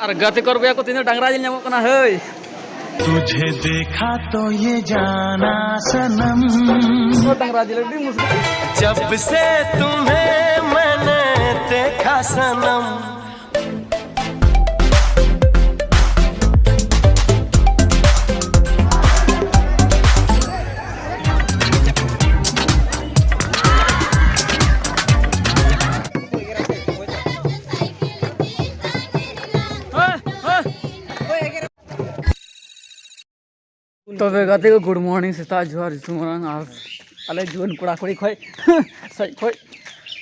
और गति कर को तीन डांगरा जिल नामक कना हेय तुझे देखा तो ये जाना सनम डांगरा जिल डी मुश्किल जब से तुम्हें मैंने देखा सनम तो गति को गुड मॉर्निंग सेता जोहार जुमरान और अले जुन कुड़ा कुड़ी खोय सच खोय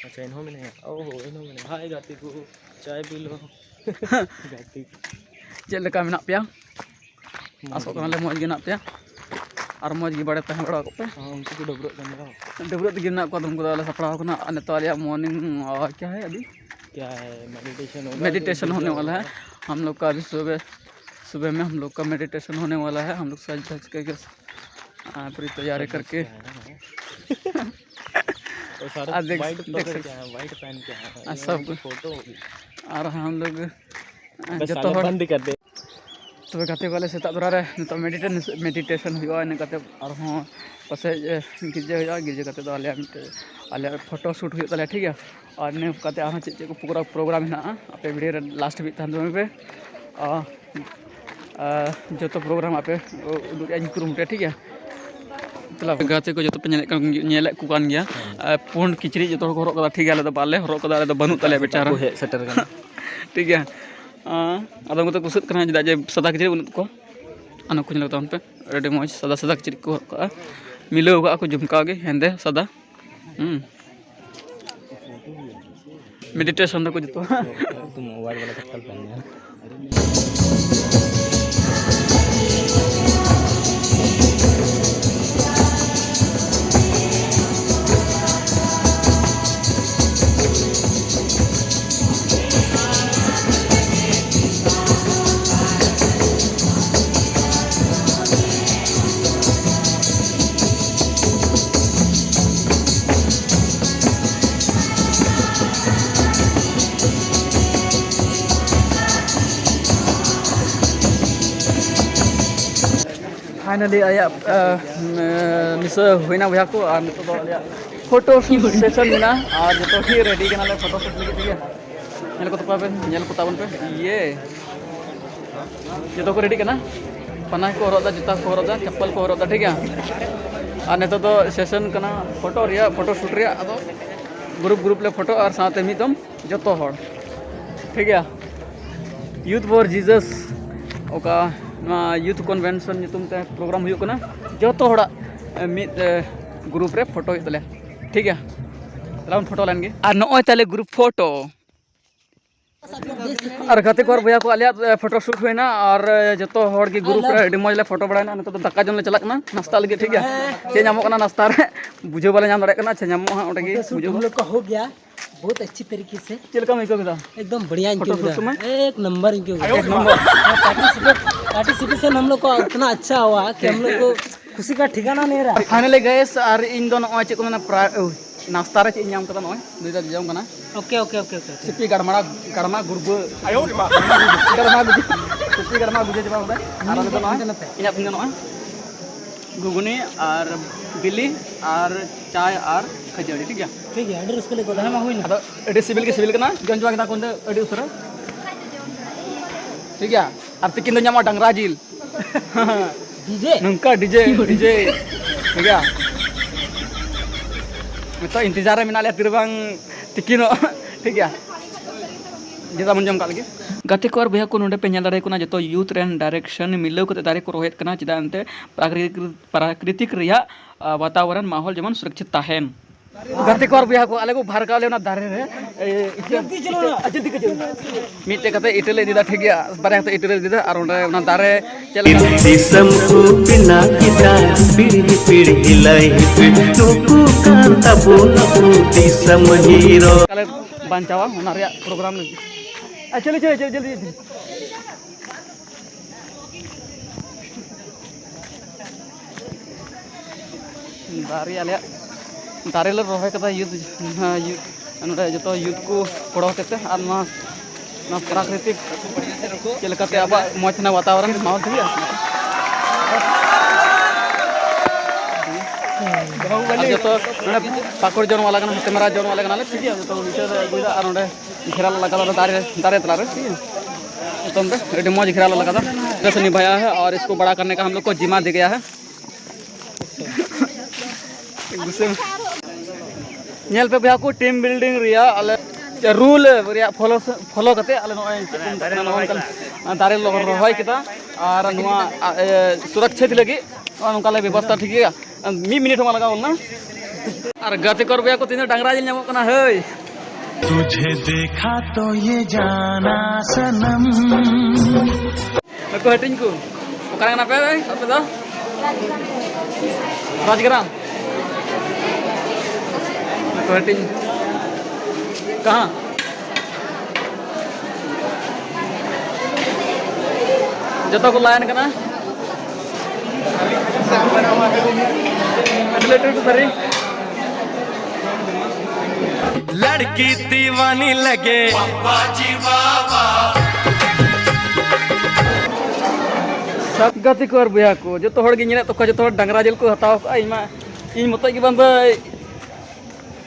अच्छा इन्हों में नहीं ओहो इन्हों में हाय गति को चाय पी लो गति चल लेका मेना पिया आसो कना ले मौज गे ना पिया और मौज गे बड़े तहन बड़ा को पे हां उनको को डबरो दिगे ना को तुम को वाला सपड़ा को ना ने तो आलिया मॉर्निंग और क्या है अभी क्या है मेडिटेशन होने वाला है हम लोग का अभी सुबह में हम लोग का मेडिटेशन होने वाला है। हम लोग सज धज के पूरी तैयारी करके वाइट पहन के हैं सब फोटो होगी और हम लोग जो बंद कर दे तो गाते वाले सेता दरा रे नितो मेडिटेशन हुआ ने गाते और हां पसे गिजे हुआ गिजे गाते तो आले फोटो शूट हुई तले ठीक है और ने गाते आ चे को पूरा प्रोग्राम है आपे वीडियो रे लास्ट भी तहन पे जो तो प्रोग्राम आपे उदुग कुरुमुटे ठीक है चला गाते को जो तो नेले को कान गया पुंड किचरी जो तो हरक कदा ठीक है तो बाले हरक कदा तो बनु तले बेचारा हे सेटर गना ठीक है आदम को कुसत करना जदा जे सदा किचरी बनु को अन को लगता पे रेडी मौज सदा किचरी को हरक मिलो को झुमका गे हेंदे सदा मेडिटेशन को जो तुम मोबाइल वाला चप्पल पहन फाइनली आया मिस होना भैया को और नितो तो आया फोटो सेशन ना और जो ही रेडी करना फोटो शूट लगे ठीक है नेल को तो पाबे नेल को ताबन पे ये जो को रेडी करना पना को हरदा जूता को हरदा चप्पल को हरदा ठीक है और नितो तो सेशन करना फोटो रिया फोटो शूट रिया अदो ग्रुप ले फोटो और साथ में तुम जो तो हर ठीक है यूथ फॉर जीसस ओका यूथ कन्वेंशन ते प्रोग्राम हुई करना जो तो हड़ा मिद ग्रुप रे फोटो तले ठीक है राउंड फोटो लाइन और नॉय तले ग्रुप फोटो और गते को भैया को आलिया फोटो शूट हुई ना और जो तो हड़ के ग्रुप रे अडी मौज ले फोटो बड़ाना न तो दाका जम ले चला करना नाश्ता लगे ठीक है चे नामो करना नाश्ता रे बुझे वाला नाम दड़े करना चे नामो हां ओटे के बुझे हम लोग का हो गया बहुत अच्छी तरीके से चिलका में को एकदम बढ़िया इनके में एक नंबर इनके एक नंबर पार्टिसिपेशन हम लोग को इतना अच्छा हुआ कि हम लोग को खुशी का ठिकाना नहीं रहा। फाइनली गाइस और इन दोनों चे को ना नाश्ता रे चे नाम कदा नय दुइटा जाम कना ओके ओके ओके ओके सिपी गड़मा गुरगु आयो सिपी गड़मा गुजे जबा होदा आर तो नय इना पिन नय गुगुनी और बिल्ली और चाय और खजड़ी ठीक है एड्रेस को लेको दामा होई ना एडी सिविल कना जंजवा कना कोन एडी उसरा ठीक है और तिकिन दो ᱧᱟᱢᱚᱜ डांगरा जिल डीजे नंका डीजे ठीक है मैं तो इंतजार में नाले तिरबांग तिकिनो ठीक है जेदा मन जम का लगे गाते को और भैया को नोडे पे नेल दारे कोना जतो यूथ रेन डायरेक्शन मिलाव कते दारे को रोहेत कना चिदा अंते प्राकृतिक रिया वातावरण माहौल जेमन सुरक्षित ताहेन गाते को और भैया को अलग भारका लेना दारे रे जल्दी के मिटे कते इटले दिदा ठीक है बारे कते इटले दिदा और ओना दारे चल दिसम को बिना किदा पीढ़ी लाई टुकु कांता बोला दिसम हीरो कले बांचावा ओना रे प्रोग्राम चल जल्दी दारे आले दारे ले रोहे कदा यूथ जो यूथ को पड़ो कते प्राकृतिक चलते अब मजना वातावरण माहौल ठीक है जो पाकुड़ जन वाला कैमरा जन वाला ठीक है जो घेरा लगा दारे तलारे ठीक है तो मौज घेरा लगा से निभाया है और इसको बड़ा करने का हम लोग को जिम्मा दे गया है एक दूसरे में पे भैया को टीम बिल्डिंग रूल फॉलो करते दारे रहा और सुरक्षित लगे नौका व्यवस्था ठीक है 1 मिनट में लगा और गति कर भैया को तीन डांगरा जिल नामना है तुझे देखा तो ये जाना सनम को हटिंग को ओकरा पे दो राजग्राम को हटिंग कहाँ जो को लाइन करना लड़की दीवानी लगे सब गति कर भैया को जो तो जो डांगरा जिल को हताव इन मत बंद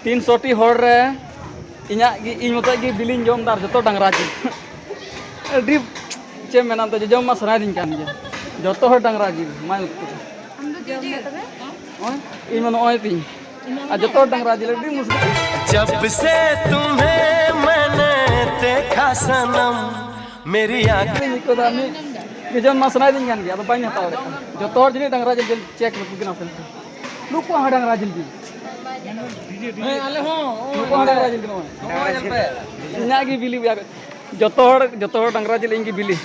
300 हर इन मत बिलिंग जमदार जो डांगरा जिल चे मेना तो जम मा सना दिन जो डांगरा जिल मा इन नई तीन जो डांगरा जिल मुश्किल जब से तुम्हें मैंने देखा सनम मेरी आँखें जम मा सना दिन तो बाई हताव जो जिन डांगरा जिल चेक नुक डांगरा जिल डांगरा जिल इन बिली जो डांगरा जिल इन बिली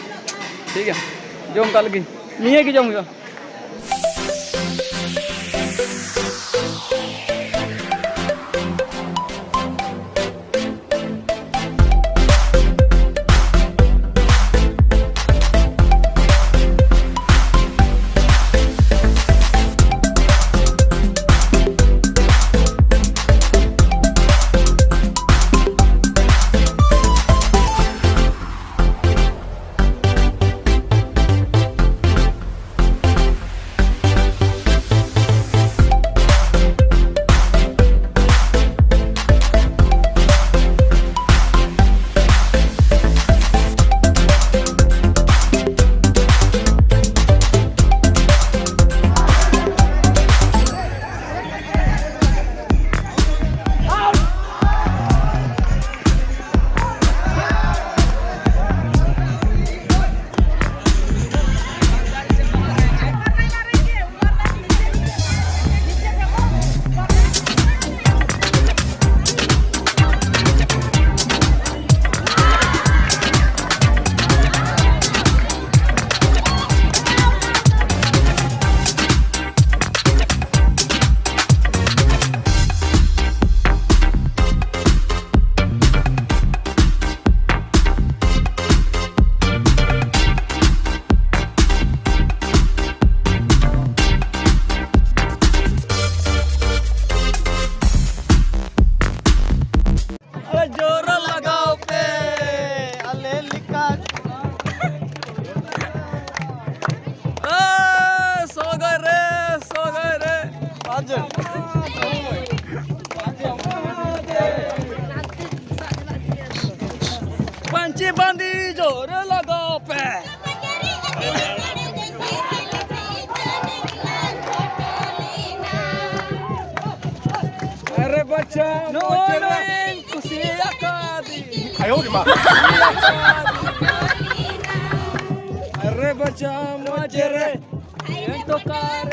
ठीक है जम का लगी निये की जम पंची बंदी जोर लगाओ पे अरे बच्चा खुशी अरे बच्चा मुझे रे तो कार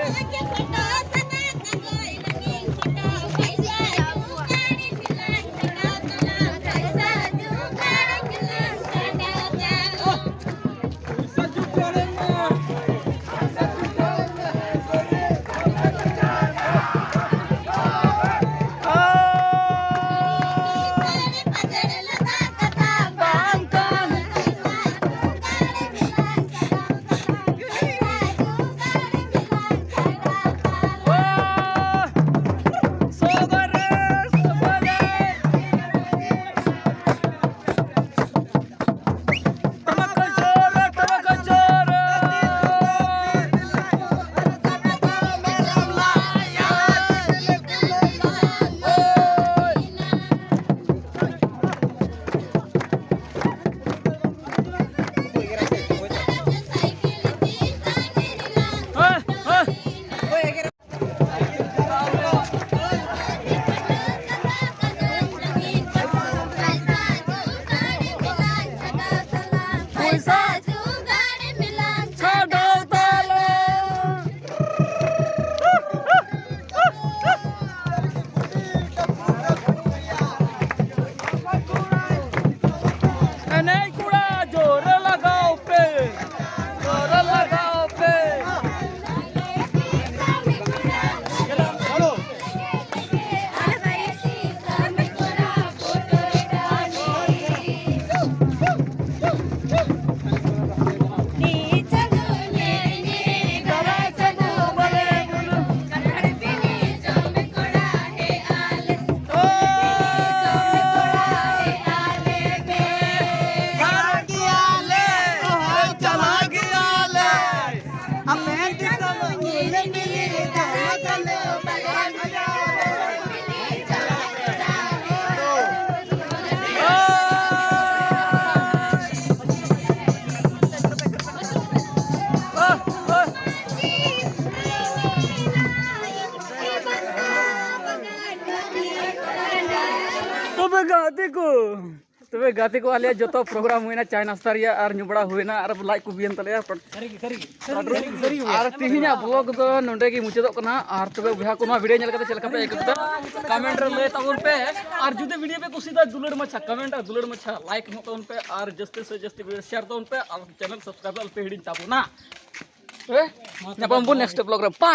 गाते को आलिया जो प्रोग्राम हुई चाय नाश्ता रिया और नुबड़ा हुईना और लाइक को बियन तले और तिहिना ब्लॉग दो नोंडे की मुचाद कना और तबे बुहा को वीडियो नेल कते चलका पे एकता कमेंट रे ले तबन पे और जुदे वीडियो पे कुसीदा दुलड़ मच्छा कमेंट दुलड़ मच्छा लाइक नो तबन पे और जस्ते से जस्ते वीडियो शेयर तबन पे और चैनल सब्सक्राइब पे हिडिन ताबो ना नेक्स्ट ब्लॉग रे बाय।